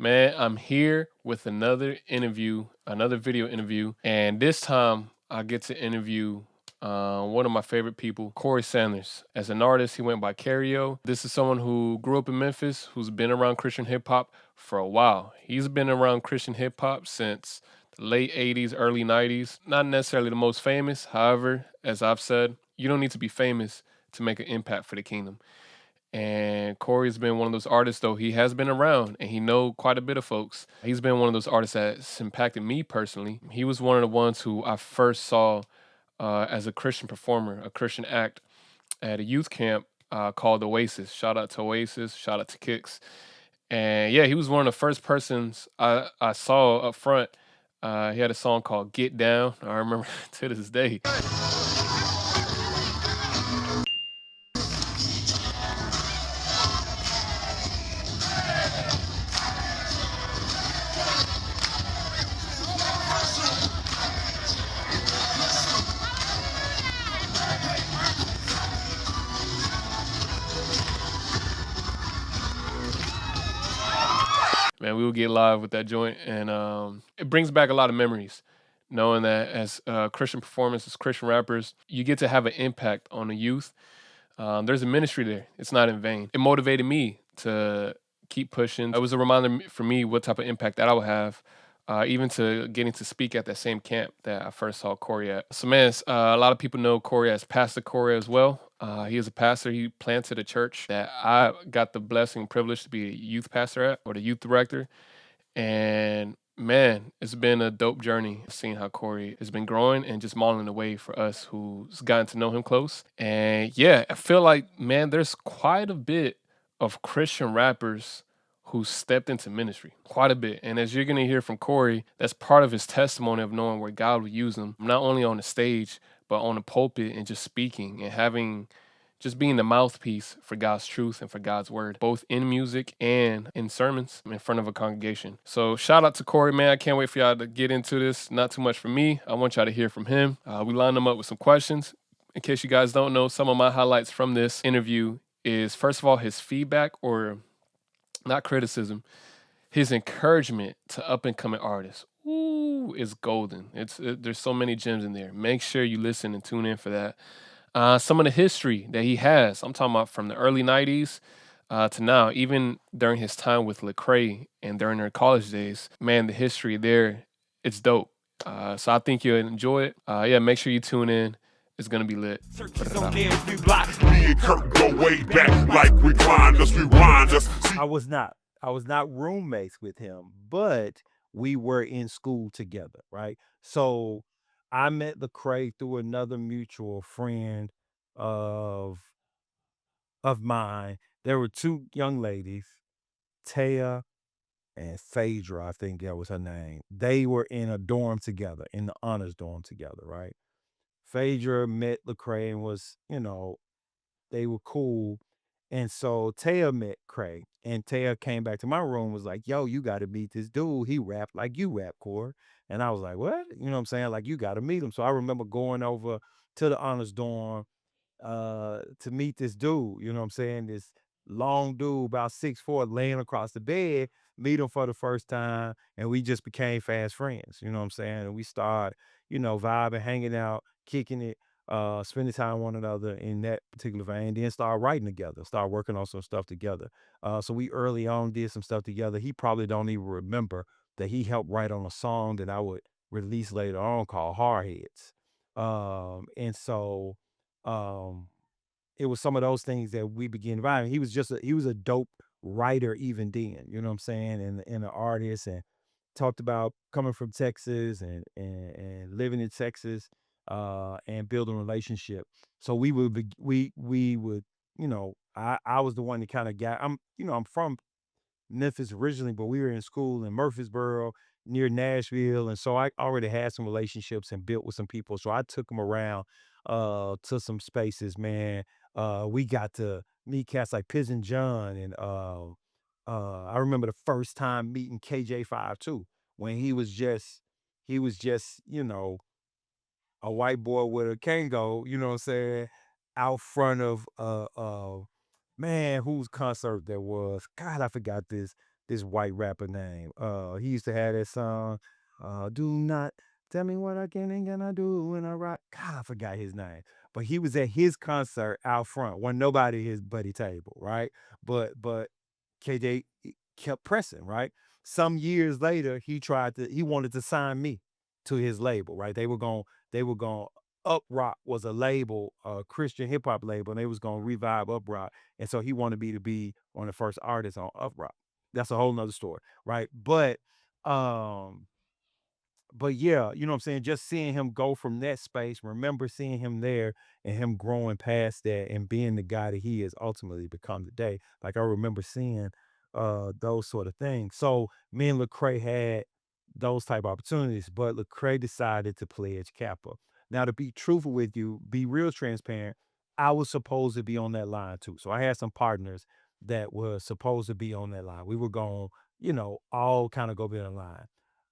Man, I'm here with another interview, another video interview, and this time I get to interview one of my favorite people, Corey Sanders. As an artist, he went by Cayerio. This is someone who grew up in Memphis, who's been around Christian hip hop for a while. He's been around Christian hip hop since the late 80s, early 90s. Not necessarily the most famous, however, as I've said, you don't need to be famous to make an impact for the kingdom. And Corey's been one of those artists, though he has been around and he know quite a bit of folks. He's been one of those artists that's impacted me personally. He was one of the ones who I first saw as a Christian performer, a Christian act at a youth camp called Oasis. Shout out to Oasis, shout out to Kicks. And yeah, he was one of the first persons I saw up front. He had a song called Get Down. I remember to this day. Man, we will get live with that joint, and it brings back a lot of memories. Knowing that as Christian performers, as Christian rappers, you get to have an impact on the youth. There's a ministry there. It's not in vain. It motivated me to keep pushing. It was a reminder for me what type of impact that I would have, even to getting to speak at that same camp that I first saw Corey at. So, man, a lot of people know Corey as Pastor Corey as well. He is a pastor. He planted a church that I got the blessing and privilege to be a youth pastor at, or the youth director. And man, it's been a dope journey seeing how Corey has been growing and just modeling the way for us who's gotten to know him close. And yeah, I feel like, man, there's quite a bit of Christian rappers who stepped into ministry, quite a bit. And as you're going to hear from Corey, that's part of his testimony of knowing where God would use him, not only on the stage, but on the pulpit and just speaking and having just being the mouthpiece for God's truth and for God's word, both in music and in sermons in front of a congregation. So shout out to Corey, man. I can't wait for y'all to get into this. Not too much for me. I want y'all to hear from him. We lined him up with some questions. In case you guys don't know, some of my highlights from this interview is, first of all, his feedback, or not criticism, his encouragement to up and coming artists. Ooh, is golden. There's so many gems in there. Make sure you listen and tune in for that. Some of the history that he has. I'm talking about from the early 90s to now, even during his time with Lecrae and during their college days. Man, the history there, it's dope. So I think you'll enjoy it. Yeah, make sure you tune in. It's gonna be lit. Me and Kurt go way back like recliners, rewind us. I was not roommates with him, but we were in school together, right? So I met Lecrae through another mutual friend of of mine. There were two young ladies, Taya and Phaedra, I think that was her name. They were in a dorm together, in the honors dorm together, right? Phaedra met Lecrae and was, they were cool. And so Taya met Craig, and Taya came back to my room, was like, "Yo, you got to meet this dude. He rapped like you rap, Core." And I was like, "What?" You know what I'm saying? Like, you got to meet him. So I remember going over to the honors dorm to meet this dude. You know what I'm saying? This long dude, about 6'4", laying across the bed. Meet him for the first time, and we just became fast friends. You know what I'm saying? And we started, vibing, hanging out, kicking it, spending time with one another in that particular vein. Then start writing together, start working on some stuff together. So we early on did some stuff together. He probably don't even remember that he helped write on a song that I would release later on called Hardheads. And so um it was some of those things that we began vibing. He was a dope writer even then, you know what I'm saying? And an artist, and talked about coming from Texas and living in Texas and building a relationship. So we would, I was the one that kind of got I'm from Memphis originally, but we were in school in Murfreesboro near Nashville. And so I already had some relationships and built with some people. So I took them around to some spaces, man. We got to meet cats like Pigeon John, and I remember the first time meeting KJ 2 when he was just, a white boy with a Kango, you know what I'm saying, out front of man, whose concert that was? God, I forgot this. this white rapper name. He used to have that song, "Do Not Tell Me What I Can and Cannot Do When I Rock." God, I forgot his name, but he was at his concert out front. Wasn't nobody at his buddy table, right? But KJ kept pressing, right? Some years later, he wanted to sign me to his label, right? They were going Up Rock was a label, a Christian hip hop label, and they was gonna revive Up Rock. And so he wanted me to be one of the first artists on Up Rock. That's a whole nother story, right? Um, but yeah, you know what I'm saying? Just seeing him go from that space, remember seeing him there and him growing past that and being the guy that he has ultimately become today. Like I remember seeing those sort of things. So me and Lecrae had those type of opportunities, but Lecrae decided to pledge Kappa. Now to be truthful with you, be real transparent, I was supposed to be on that line too. So I had some partners that were supposed to be on that line. We were going, all kind of go be on the line.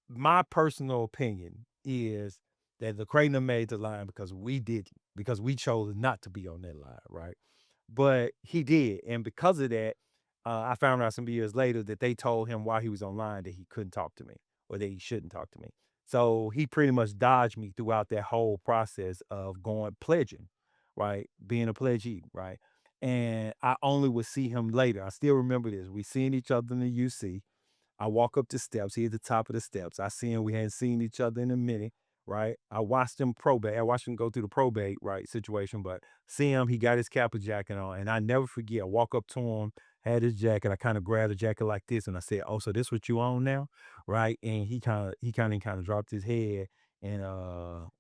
My personal opinion is that Lecrae made the line because we didn't, because we chose not to be on that line, right? But he did, and because of that, I found out some years later that they told him while he was online that he couldn't talk to me or that he shouldn't talk to me. So he pretty much dodged me throughout that whole process of going pledging, right? Being a pledgee, right? And I only would see him later. I still remember this. We seen each other in the UC. I walk up the steps. He at the top of the steps. I see him. We hadn't seen each other in a minute, right? I watched him probate. I watched him go through the probate, right, situation. But see him, he got his Kappa jacket on, and I never forget. I walk up to him, had his jacket. I kind of grabbed the jacket like this, and I said, "Oh, so this what you on now, right?" And he kind of dropped his head, and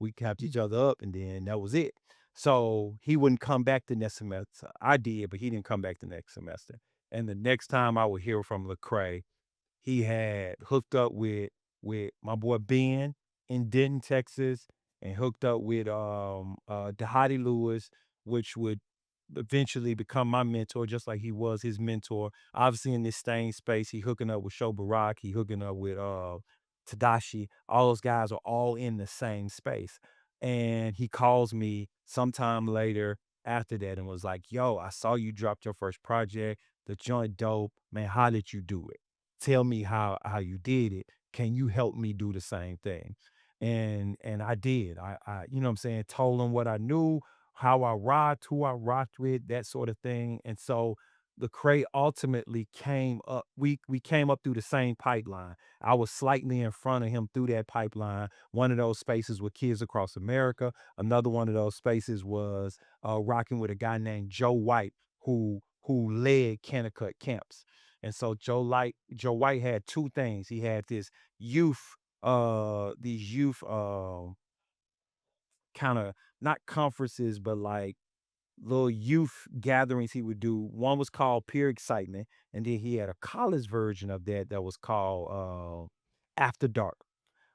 we capped each other up, and then that was it. So he wouldn't come back the next semester. I did, but he didn't come back the next semester. And the next time I would hear from Lecrae, he had hooked up with my boy Ben in Denton, Texas, and hooked up with Dehati Lewis, which would eventually become my mentor, just like he was his mentor. Obviously, in this same space, he hooking up with Sho Barak, he hooking up with Tadashi. All those guys are all in the same space. And he calls me sometime later after that and was like, "Yo, I saw you dropped your first project. The joint dope. Man, how did you do it? Tell me how you did it. Can you help me do the same thing?" And I did. I you know what I'm saying, told him what I knew, how I rocked, who I rocked with, that sort of thing. And so the crate ultimately came up. We came up through the same pipeline. I was slightly in front of him through that pipeline. One of those spaces with Kids Across America. Another one of those spaces was rocking with a guy named Joe White, who led Kennecut camps. And so Joe White had two things. He had this these youth kind of not conferences, but like little youth gatherings he would do. One was called Pure Excitement, and then he had a college version of that that was called After Dark,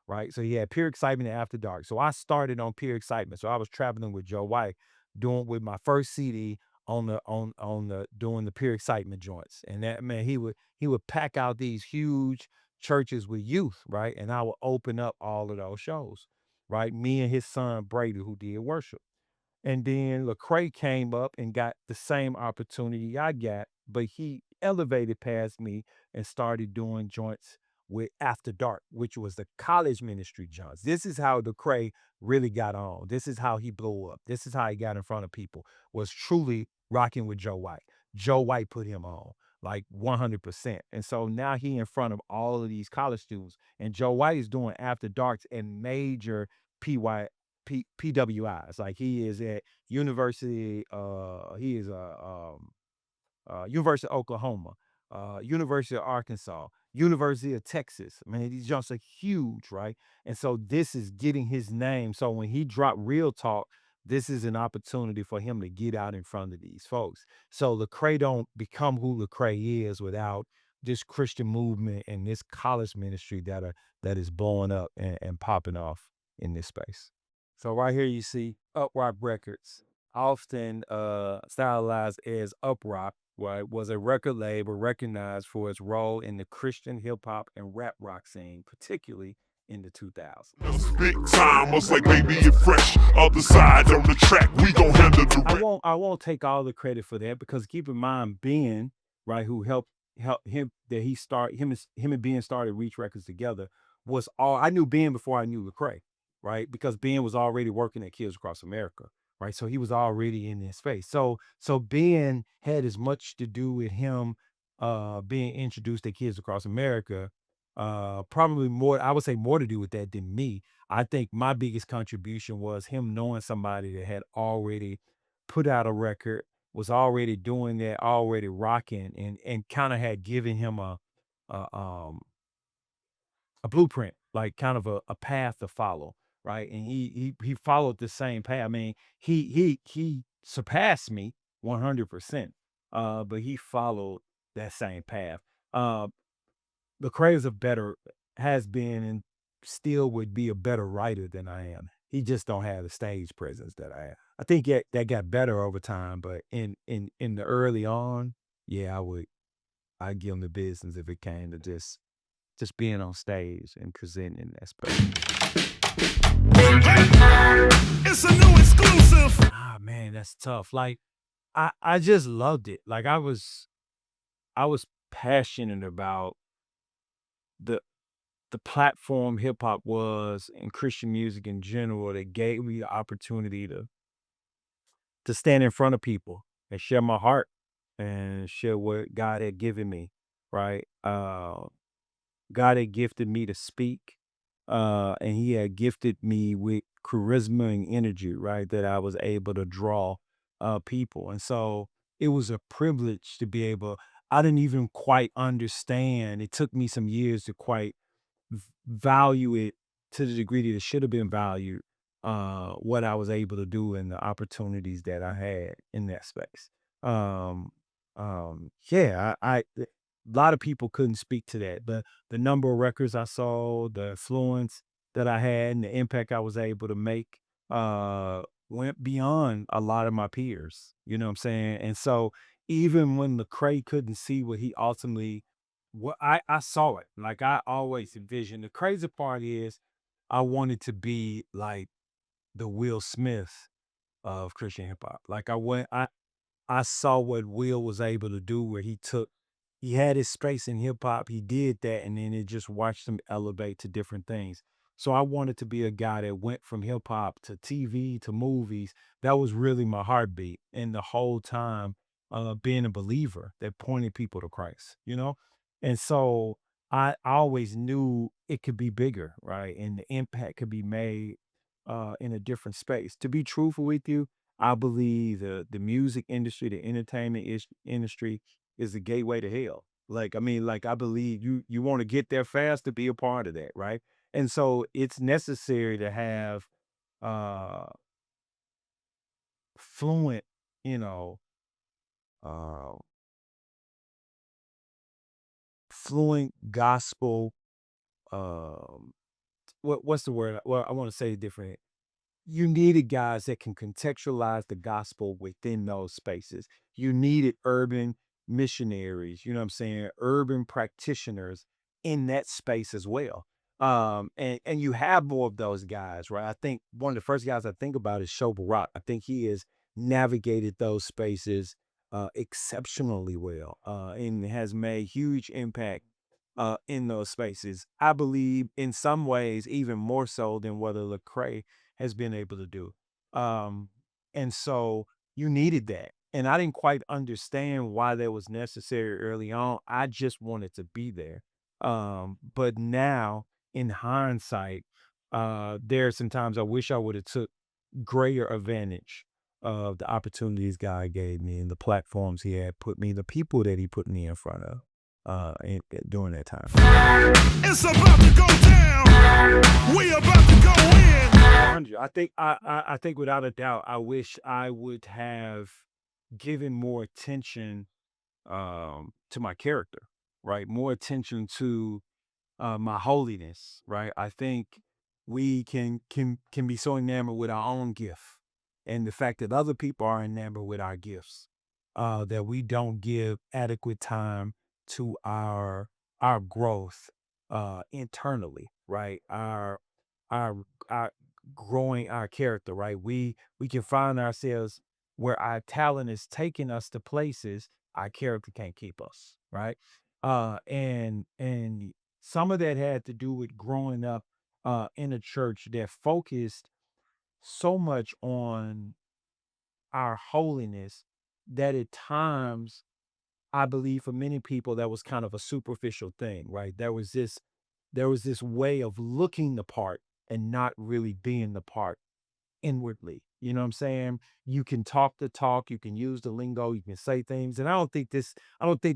right? So he had Pure Excitement and After Dark. So I started on Pure Excitement. So I was traveling with Joe White, doing with my first CD on the doing the Pure Excitement joints. And that man, he would pack out these huge churches with youth, right? And I would open up all of those shows, right? Me and his son Brady, who did worship. And then Lecrae came up and got the same opportunity I got, but he elevated past me and started doing joints with After Dark, which was the college ministry joints. This is how Lecrae really got on. This is how he blew up. This is how he got in front of people, was truly rocking with Joe White. Joe White put him on like 100%. And so now he in front of all of these college students, and Joe White is doing After Darks and major PY PWIs. Like he is at University, he is University of Oklahoma, University of Arkansas, University of Texas. Man, these jumps are huge, right? And so this is getting his name. So when he dropped Real Talk, this is an opportunity for him to get out in front of these folks. So Lecrae don't become who Lecrae is without this Christian movement and this college ministry that is blowing up and popping off in this space. So right here you see Uprock Records, often stylized as Uprock, right, was a record label recognized for its role in the Christian hip hop and rap rock scene, particularly in the 2000s. Big time, was like baby and fresh. Other side on the track, we gon' handle the I won't take all the credit for that because keep in mind Ben, right, who helped help him that he start him and Ben started Reach Records together was all I knew Ben before I knew Lecrae, right? Because Ben was already working at Kids Across America, right? So he was already in this space. So Ben had as much to do with him being introduced to Kids Across America. Probably more, I would say more to do with that than me. I think my biggest contribution was him knowing somebody that had already put out a record, was already doing that, already rocking, and kind of had given him a um a blueprint, like kind of a path to follow, right? And he followed the same path. I mean, he surpassed me 100%. But he followed that same path. Uh Lecrae is a better has been and still would be a better writer than I am. He just don't have the stage presence that I have. I think that got better over time, but in the early on, yeah, I'd give him the business if it came to just being on stage and presenting that space. It's a new exclusive. Ah man, that's tough. Like I just loved it. Like I was passionate about the the platform hip hop was and Christian music in general that gave me the opportunity to stand in front of people and share my heart and share what God had given me, right? God had gifted me to speak, and He had gifted me with charisma and energy, right? That I was able to draw people, and so it was a privilege to be able. I didn't even quite understand. It took me some years to quite value it to the degree that it should have been valued, what I was able to do and the opportunities that I had in that space. Um, yeah, a lot of people couldn't speak to that, but the number of records I sold, the influence that I had, and the impact I was able to make, went beyond a lot of my peers. You know what I'm saying? And so even when Lecrae couldn't see what he ultimately what I saw it, like, I always envisioned the crazy part is, I wanted to be like the Will Smith of Christian hip hop. Like, I saw what Will was able to do where he had his space in hip hop, he did that, and then it just watched him elevate to different things. So I wanted to be a guy that went from hip hop to TV to movies. That was really my heartbeat. And the whole time, being a believer that pointed people to Christ, you know? And so I always knew it could be bigger, right? And the impact could be made in a different space. To be truthful with you, I believe the music industry, the entertainment industry is the gateway to hell. Like, I mean, like I believe you want to get there fast to be a part of that, right? And so it's necessary to have uh fluent, you know, uh fluent gospel what's the word? Well, I want to say it different. You needed guys that can contextualize the gospel within those spaces. You needed urban missionaries, you know what I'm saying? Urban practitioners in that space as well. And you have more of those guys, right? I think one of the first guys I think about is Show Barack. I think he has navigated those spaces exceptionally well and has made huge impact in those spaces. I believe in some ways even more so than what a Lecrae has been able to do. Um, and so you needed that. And I didn't quite understand why that was necessary early on. I just wanted to be there. But now in hindsight, there are some times I wish I would have took greater advantage of the opportunities God gave me and the platforms he had put me, the people that he put me in front of during that time. It's about to go down. We about to go in. 100. I think without a doubt, I wish I would have given more attention to my character, right? More attention to my holiness, right? I think we can be so enamored with our own gift and the fact that other people are enamored with our gifts, that we don't give adequate time to our growth internally, right? Our growing our character, right? We can find ourselves where our talent is taking us to places our character can't keep us, right? And some of that had to do with growing up in a church that focused so much on our holiness that at times I believe for many people that was kind of a superficial thing, right? There was this way of looking the part and not really being the part inwardly. You know what I'm saying? You can talk the talk, you can use the lingo, you can say things. And I don't think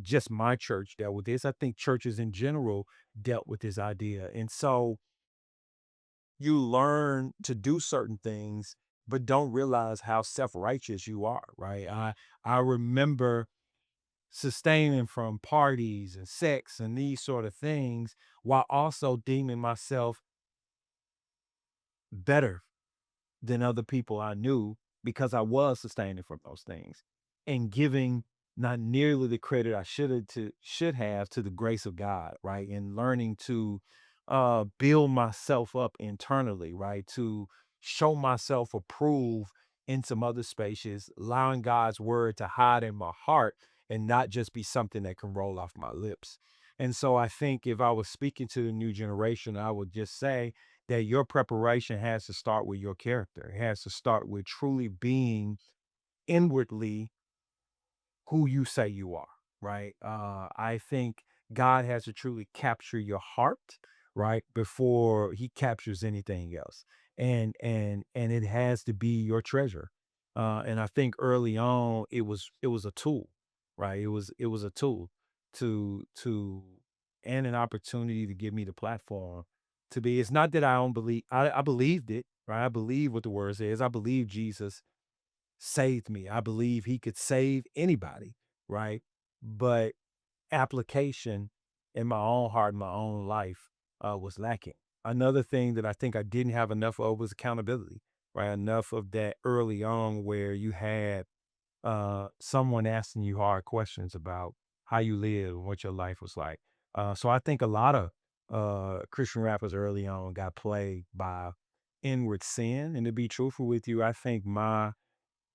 just my church dealt with this. I think churches in general dealt with this idea. And so you learn to do certain things, but don't realize how self-righteous you are, right? I remember sustaining from parties and sex and these sort of things while also deeming myself better than other people I knew because I was sustaining from those things and giving not nearly the credit I should have to the grace of God, right? And learning to build myself up internally, right? To show myself approved in some other spaces, allowing God's word to hide in my heart and not just be something that can roll off my lips. And so I think if I was speaking to the new generation, I would just say that your preparation has to start with your character. It has to start with truly being inwardly who you say you are, right? I think God has to truly capture your heart, right, before he captures anything else. And it has to be your treasure. And I think early on it was a tool, right? It was a tool to and an opportunity to give me the platform to be. It's not that I don't believe I believed it, right? I believe what the word says. I believe Jesus saved me. I believe he could save anybody, right? But application in my own heart, in my own life, was lacking. Another thing that I think I didn't have enough of was accountability, right? Enough of that early on where you had someone asking you hard questions about how you live and what your life was like. So I think a lot of Christian rappers early on got plagued by inward sin. And to be truthful with you, I think my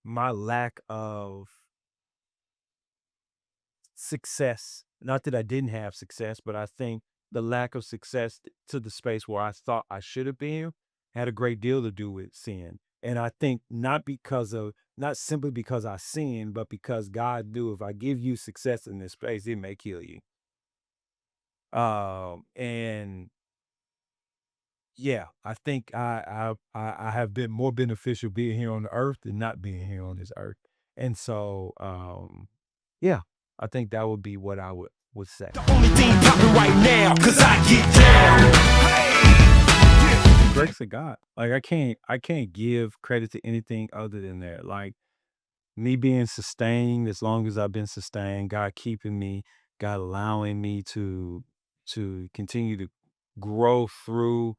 lack of success, not that I didn't have success, but I think the lack of success to the space where I thought I should have been had a great deal to do with sin. And I think not simply because I sinned, but because God knew if I give you success in this space, it may kill you. And yeah, I think I have been more beneficial being here on the earth than not being here on this earth. And so yeah, I think that would be what I would say. Only thing poppin' right now, cause I get down. Grace of God. Like I can't give credit to anything other than that. Like me being sustained as long as I've been sustained, God keeping me, God allowing me to continue to grow through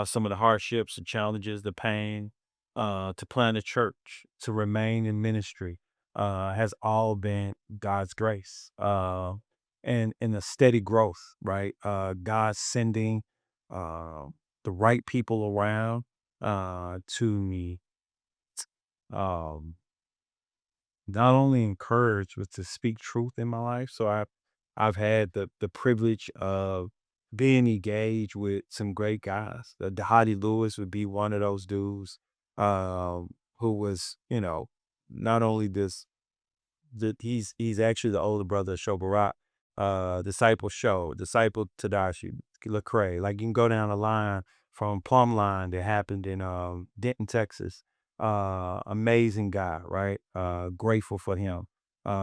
some of the hardships, the challenges, the pain, to plant a church, to remain in ministry, has all been God's grace. And a steady growth, right? God sending uh, the right people around to me. Um, Not only encourage, but to speak truth in my life. So I've had the privilege of being engaged with some great guys. The Hottie Lewis would be one of those dudes who was, not only this he's actually the older brother of Shobarat, Disciple Show, Disciple Tadashi, Lecrae. Like you can go down the line from Plumb Line that happened in Denton, Texas. Amazing guy, right? Grateful for him.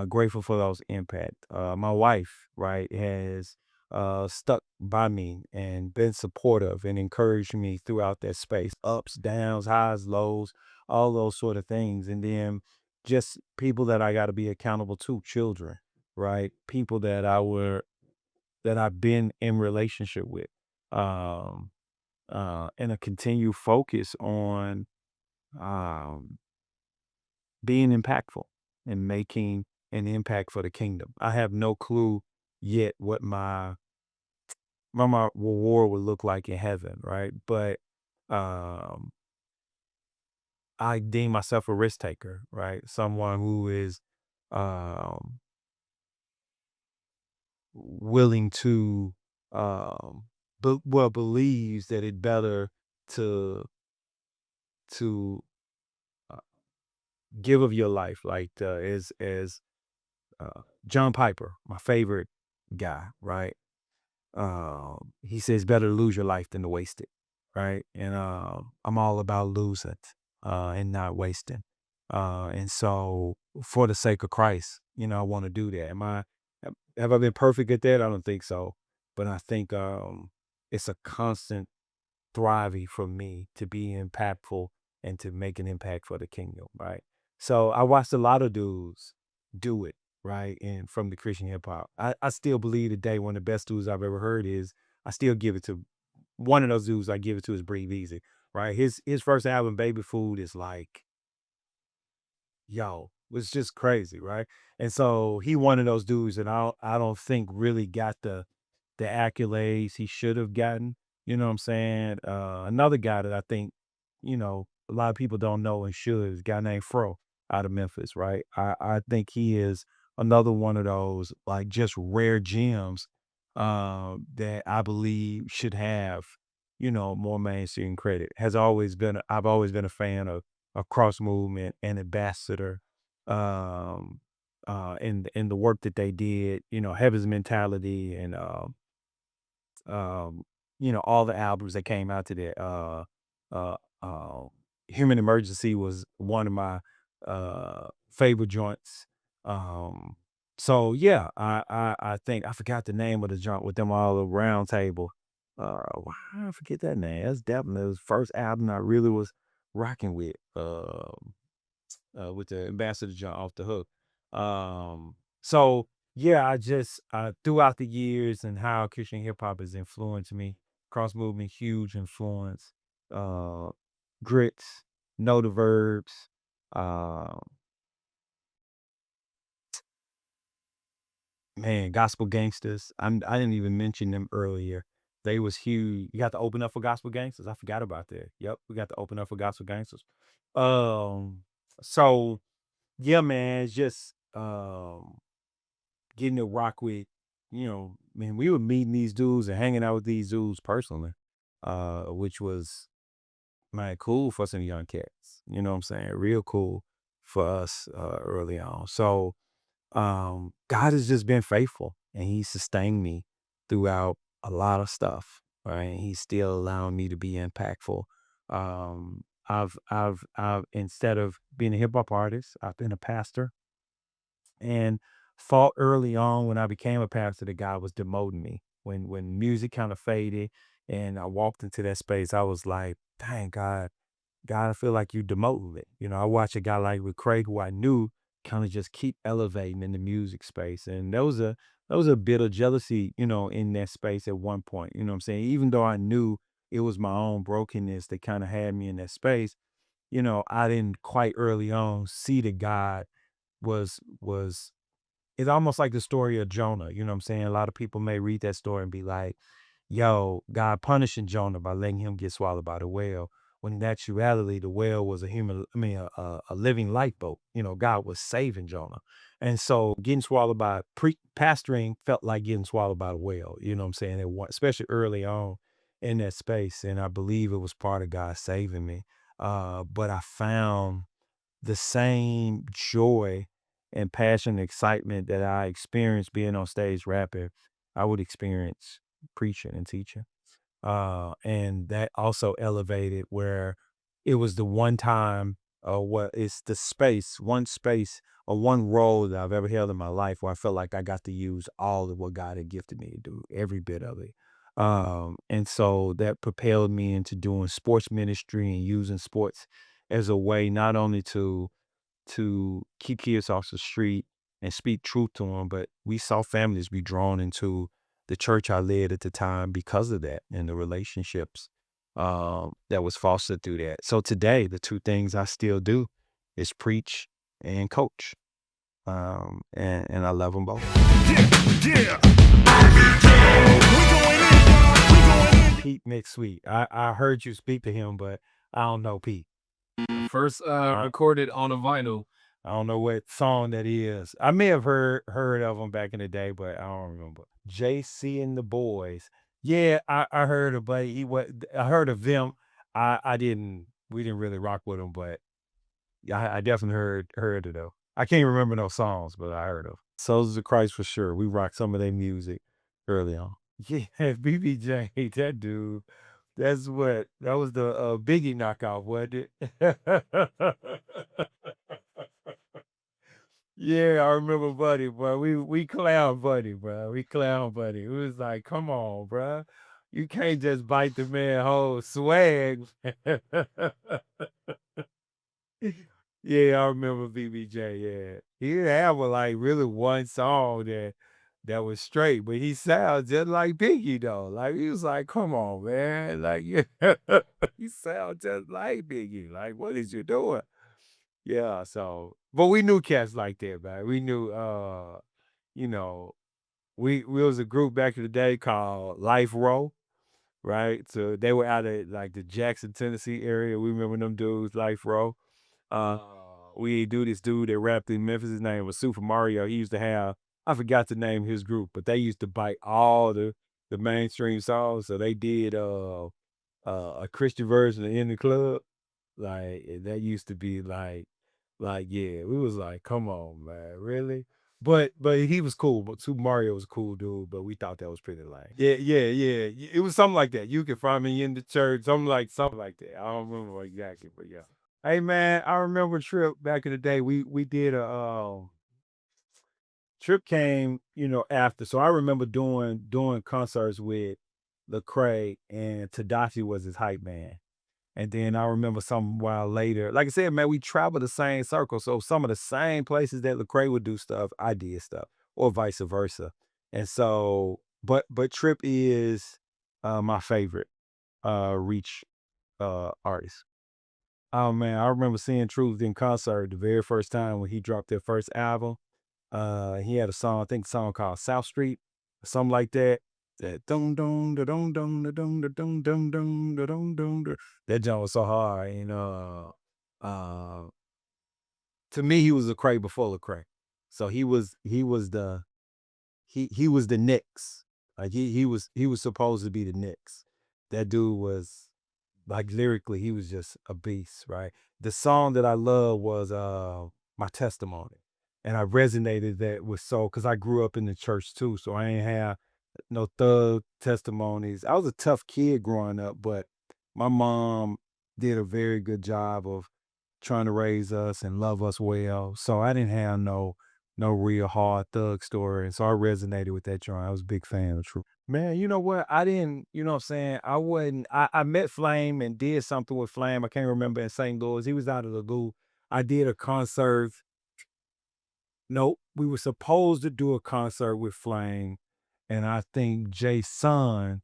Grateful for those impact. My wife, right, has stuck by me and been supportive and encouraged me throughout that space. Ups, downs, highs, lows, all those sort of things. And then just people that I gotta be accountable to, children, right? People that I've been in relationship with. Um, and a continued focus on um being impactful and making an impact for the kingdom. I have no clue yet what my reward would look like in heaven, right? But um I deem myself a risk taker, right? Someone who is um willing to, believes that it better to to uh, give of your life, like as John Piper, my favorite guy, right? He says better to lose your life than to waste it, right? And I'm all about losing and not wasting. And so for the sake of Christ, I want to do that. Have I been perfect at that? I don't think so. But I think it's a constant thriving for me to be impactful and to make an impact for the kingdom, right? So I watched a lot of dudes do it, right? And from the Christian hip hop, I still believe today one of the best dudes I've ever heard is I still give it to one of those dudes I give it to is Breathe Easy, right? His first album, Baby Food, is like, yo, was just crazy, right? And so he one of those dudes that I don't think really got the accolades he should have gotten. You know what I'm saying? Another guy that I think, a lot of people don't know and should is a guy named Fro out of Memphis, right? I think he is another one of those like just rare gems that I believe should have, more mainstream credit. I've always been a fan of Cross Movement and Ambassador, um, in the work that they did, Heaven's Mentality and um, all the albums that came out to that. Uh, uh, Human Emergency was one of my favorite joints. Um, so yeah, I think I forgot the name of the joint with them all around table. Why I forget that name? That's definitely the first album I really was rocking with the Ambassador joint off the hook. So yeah, I just throughout the years and how Christian hip hop has influenced me, cross movement, huge influence. Uh, Grits, Know the Verbs, uh, man, Gospel Gangsters. I didn't even mention them earlier. They was huge. You got to open up for Gospel Gangsters. I forgot about that. Yep, we got to open up for Gospel Gangsters. Um, so yeah, man, it's just getting to rock with, man, we were meeting these dudes and hanging out with these dudes personally, which was, man, cool for some young cats. You know what I'm saying? Real cool for us early on. So God has just been faithful and he sustained me throughout a lot of stuff. Right. He's still allowing me to be impactful. I've instead of being a hip hop artist, I've been a pastor and thought early on when I became a pastor that God was demoting me. When music kind of faded and I walked into that space, I was like, dang God, I feel like you demoting me. I watch a guy like Lecrae who I knew kind of just keep elevating in the music space. And there was a bit of jealousy, in that space at one point. You know what I'm saying? Even though I knew it was my own brokenness that kind of had me in that space, I didn't quite early on see that God was it's almost like the story of Jonah, you know what I'm saying? A lot of people may read that story and be like, yo, God punishing Jonah by letting him get swallowed by the whale. When in actuality, the whale was a living lifeboat. God was saving Jonah. And so getting swallowed by pastoring felt like getting swallowed by the whale, you know what I'm saying? Especially early on in that space. And I believe it was part of God saving me. But I found the same joy and passion and excitement that I experienced being on stage rapping, I would experience preaching and teaching. And that also elevated where it was the one time what it's the space or one role that I've ever held in my life where I felt like I got to use all of what God had gifted me to do, every bit of it. And so that propelled me into doing sports ministry and using sports as a way not only to keep kids off the street and speak truth to them, but we saw families be drawn into the church I led at the time because of that and the relationships that was fostered through that. So today, the two things I still do is preach and coach, and I love them both. Yeah. Pete McSweet, I heard you speak to him, but I don't know Pete. First Uh, recorded on a vinyl I don't know what song that is. I may have heard of them back in the day, but I don't remember. JC and the Boys. Yeah, I heard of, but I heard of them. I didn't. We didn't really rock with them, but yeah, I definitely heard it though. I can't remember those songs, but I heard of Soldiers of Christ for sure. We rocked some of their music early on. Yeah, BBJ, that dude. That was the Biggie knockout, wasn't it? Yeah, I remember Buddy, bro. We clown Buddy, bro. We clown Buddy. It was like, come on, bro. You can't just bite the man whole swag. Yeah, I remember BBJ. Yeah, he didn't have like really one song that was straight, but he sounds just like Biggie though. Like he was like, come on, man. Like yeah, he sounds just like Biggie. Like what is you doing? Yeah, so but we knew cats like that, man. We knew you know, we was a group back in the day called Life Row, right? So they were out of like the Jackson, Tennessee area. We remember them dudes, Life Row. Uh we do this dude that rapped in Memphis. His name was Super Mario. He used to have I forgot to name his group, but they used to bite all the mainstream songs. So they did a Christian version of In the Club. Like that used to be like, yeah, we was like, come on, man, really? But he was cool. But Super Mario was a cool dude, but we thought that was pretty lame. Yeah, yeah, yeah. It was something like that. You can find me in the church, something like that. I don't remember exactly, but yeah. Hey man, I remember Trip back in the day. We did a Trip came, after. So I remember doing concerts with Lecrae and Tadashi was his hype man. And then I remember some while later, like I said, man, we traveled the same circle. So some of the same places that Lecrae would do stuff, I did stuff, or vice versa. And so, but Trip is my favorite Reach artist. Oh man, I remember seeing Truth in concert the very first time when he dropped their first album. He had a song, I think a song called South Street, or something like that. That dum dum da dum dum da dum da dum dum dum da dum dum da. That joint was so hard, to me, he was a Cray before the Cray. So he was the Knicks. Like he was supposed to be the Knicks. That dude was like lyrically, he was just a beast, right? The song that I love was My Testimony. And I resonated that with soul because I grew up in the church too. So I ain't have no thug testimonies. I was a tough kid growing up, but my mom did a very good job of trying to raise us and love us well. So I didn't have no real hard thug story. And so I resonated with that joint. I was a big fan of True. Man, you know what? I didn't, you know what I'm saying? I wasn't, I met Flame and did something with Flame. I can't remember in St. Louis. He was out of the loop. I did a concert. Nope. We were supposed to do a concert with Flame. And I think Jason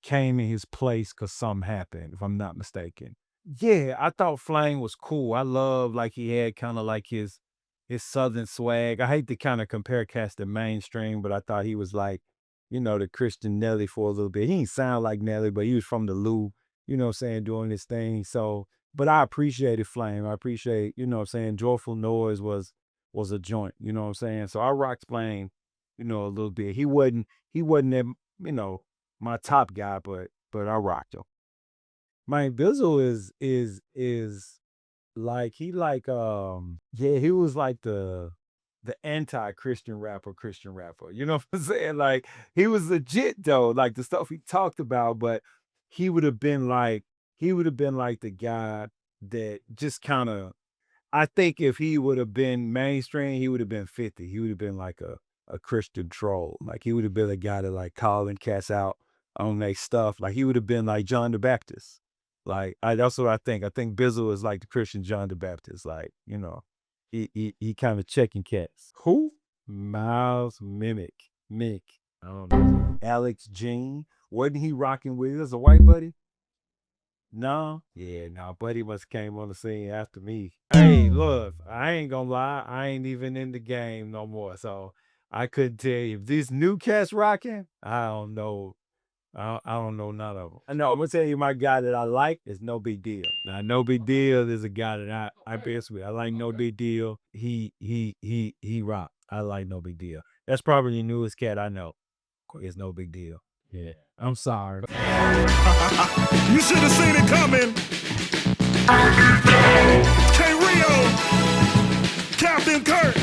came in his place because something happened, if I'm not mistaken. Yeah, I thought Flame was cool. I love like he had kind of like his southern swag. I hate to kind of compare cast to mainstream, but I thought he was like, the Christian Nelly for a little bit. He didn't sound like Nelly, but he was from the Lou, what I'm saying, doing his thing. So, but I appreciated Flame. I appreciate, what I'm saying, Joyful Noise was a joint, you know what I'm saying? So I rocked Flame, a little bit. He wasn't that, you know, my top guy, but I rocked him. My Bizzle is like yeah, he was like the anti Christian rapper. You know what I'm saying? Like he was legit though, like the stuff he talked about, but he would have been like the guy that just kind of I think if he would have been mainstream, he would have been 50. He would have been like a Christian troll. Like he would have been a guy that like calling cats out on their stuff. Like he would have been like John the Baptist. Like that's what I think. I think Bizzle is like the Christian John the Baptist. Like, he kind of checking cats. Who? Miles Mimic. Mick. I don't know. Alex Jean. Wasn't he rocking with us? A white buddy? No? Yeah, no, Buddy must came on the scene after me. Hey, look, I ain't gonna lie, I ain't even in the game no more. So I couldn't tell you if these new cats rocking. I don't know. I don't know none of them. I know. I'm gonna tell you my guy that I like is No Big Deal. Now, No Big Deal is a guy that I best with. I like No Big Deal. He rock. I like No Big Deal. That's probably the newest cat I know. It's No Big Deal. Yeah. I'm sorry. You should have seen it coming. Cayerio, Captain Kurt.